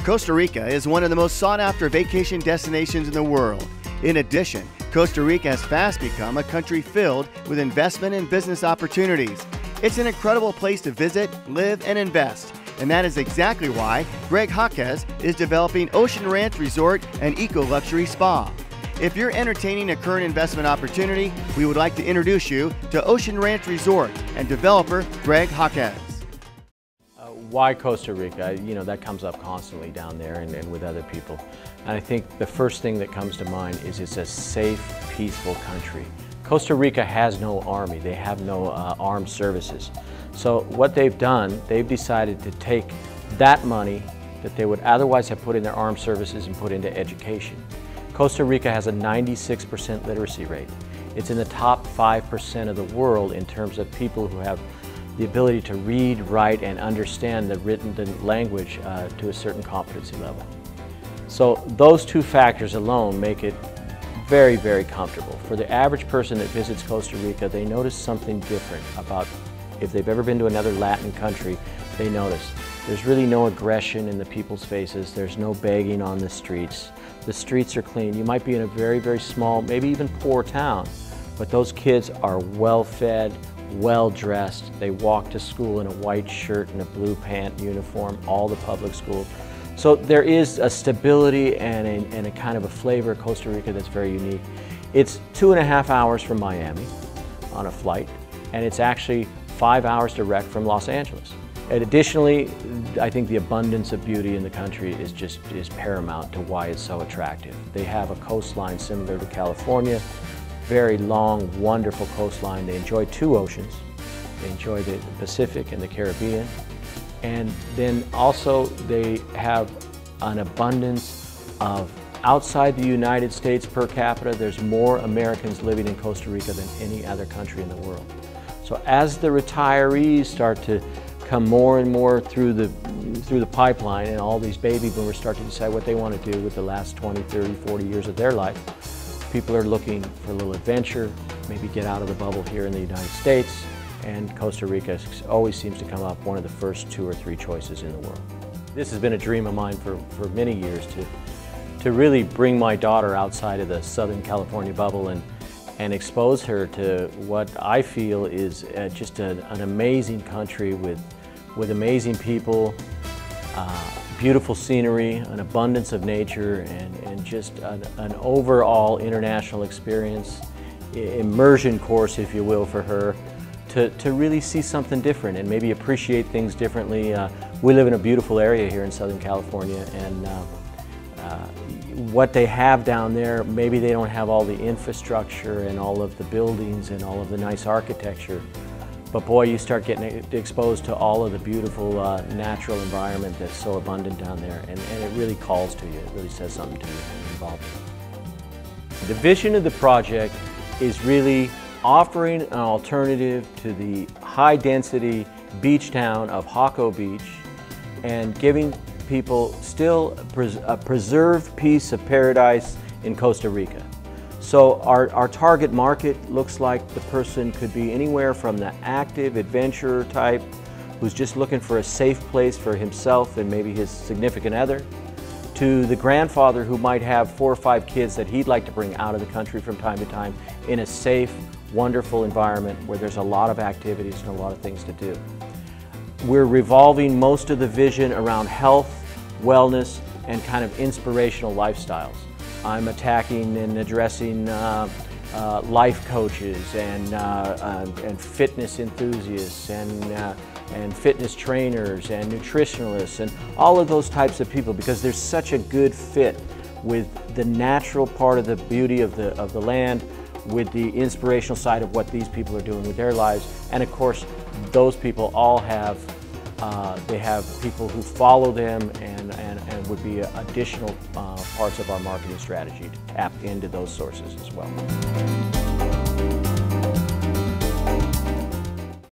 Costa Rica is one of the most sought-after vacation destinations in the world. In addition, Costa Rica has fast become a country filled with investment and business opportunities. It's an incredible place to visit, live, and invest. And that is exactly why Greg Jaquez is developing Ocean Ranch Resort and Eco Luxury Spa. If you're entertaining a current investment opportunity, we would like to introduce you to Ocean Ranch Resort and developer Greg Jaquez. Why Costa Rica? You know, that comes up constantly down there and with other people. And I think the first thing that comes to mind is it's a safe, peaceful country. Costa Rica has no army. They have no armed services. So what they've done, they've decided to take that money that they would otherwise have put in their armed services and put into education. Costa Rica has a 96% literacy rate. It's in the top 5% of the world in terms of people who have the ability to read, write, and understand the written language to a certain competency level. So those two factors alone make it very, very comfortable. For the average person that visits Costa Rica, they notice something different about, if they've ever been to another Latin country, they notice there's really no aggression in the people's faces, there's no begging on the streets are clean. You might be in a very, very small, maybe even poor town, but those kids are well fed, well dressed. They walk to school in a white shirt and a blue pant uniform, all the public schools. So there is a stability and a kind of a flavor of Costa Rica that's very unique. It's 2.5 hours from Miami on a flight, and it's actually 5 hours direct from Los Angeles. And additionally, I think the abundance of beauty in the country is paramount to why it's so attractive. They have a coastline similar to California, very long, wonderful coastline. They enjoy two oceans. They enjoy the Pacific and the Caribbean. And then also they have an abundance of, outside the United States per capita, there's more Americans living in Costa Rica than any other country in the world. So as the retirees start to come more and more through the pipeline, and all these baby boomers start to decide what they want to do with the last 20, 30, 40 years of their life, people are looking for a little adventure, maybe get out of the bubble here in the United States, and Costa Rica always seems to come up one of the first 2 or 3 choices in the world. This has been a dream of mine for many years to really bring my daughter outside of the Southern California bubble and expose her to what I feel is just an amazing country with amazing people, beautiful scenery, an abundance of nature, and just an overall international experience, immersion course, if you will, for her to really see something different and maybe appreciate things differently. We live in a beautiful area here in Southern California, and what they have down there, maybe they don't have all the infrastructure and all of the buildings and all of the nice architecture. But boy, you start getting exposed to all of the beautiful natural environment that's so abundant down there, and it really calls to you. It really says something to you and involves you. The vision of the project is really offering an alternative to the high-density beach town of Jacó Beach and giving people still a preserved piece of paradise in Costa Rica. So our target market looks like the person could be anywhere from the active adventurer type who's just looking for a safe place for himself and maybe his significant other, to the grandfather who might have 4 or 5 kids that he'd like to bring out of the country from time to time in a safe, wonderful environment where there's a lot of activities and a lot of things to do. We're revolving most of the vision around health, wellness, and kind of inspirational lifestyles. I'm attacking and addressing life coaches and fitness enthusiasts and fitness trainers and nutritionalists and all of those types of people, because there's such a good fit with the natural part of the beauty of the land, with the inspirational side of what these people are doing with their lives. And of course, those people all have they have people who follow them and would be additional parts of our marketing strategy to tap into those sources as well.